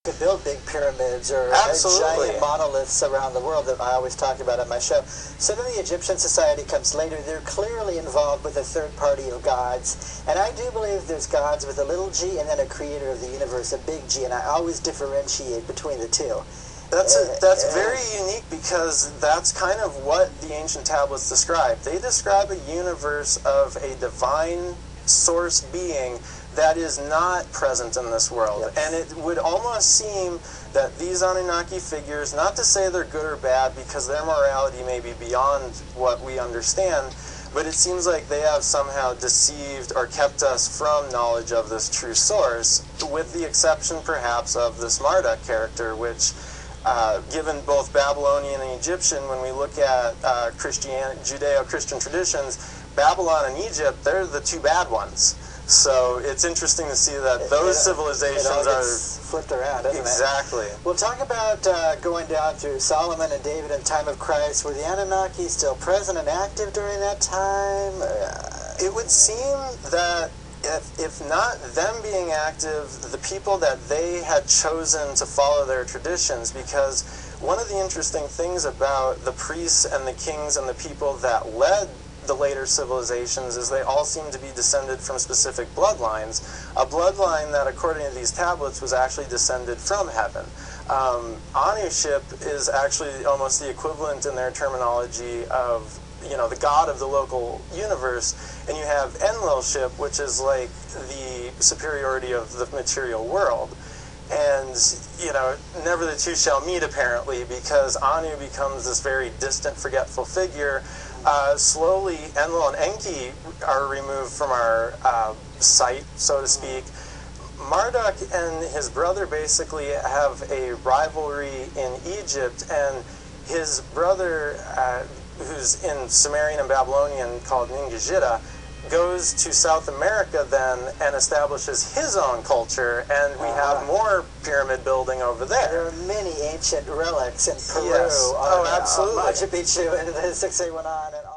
could build big pyramids or giant monoliths around the world that I always talk about on my show. So then the Egyptian society comes later. They're clearly involved with a third party of gods. And I do believe there's gods with a little g and then a creator of the universe, a big G. And I always differentiate between the two. That's very unique because that's kind of what the ancient tablets describe. They describe a universe of a divine source being that is not present in this world. Yes. And it would almost seem that these Anunnaki figures, not to say they're good or bad because their morality may be beyond what we understand, but it seems like they have somehow deceived or kept us from knowledge of this true source, with the exception perhaps of this Marduk character, which given both Babylonian and Egyptian, when we look at Judeo-Christian traditions, Babylon and Egypt, they're the two bad ones. So it's interesting to see that those civilizations are flipped around, doesn't exactly. it? We'll talk about going down through Solomon and David and time of Christ. Were the Anunnaki still present and active during that time? It would seem that if not them being active, the people that they had chosen to follow their traditions, because one of the interesting things about the priests and the kings and the people that led the later civilizations is they all seem to be descended from specific bloodlines, a bloodline that according to these tablets was actually descended from heaven. Anuship is actually almost the equivalent in their terminology of, you know, the god of the local universe, and you have Enlilship, which is like the superiority of the material world. And, you know, never the two shall meet apparently, because Anu becomes this very distant, forgetful figure. Slowly, Enlil and Enki are removed from our sight, so to speak. Marduk and his brother basically have a rivalry in Egypt, and his brother, who's in Sumerian and Babylonian called Ningishita, goes to South America then and establishes his own culture, and we have more pyramid building over there. There are many ancient relics in Peru. Yes. Oh, absolutely. Machu Picchu, and the 681 on and on.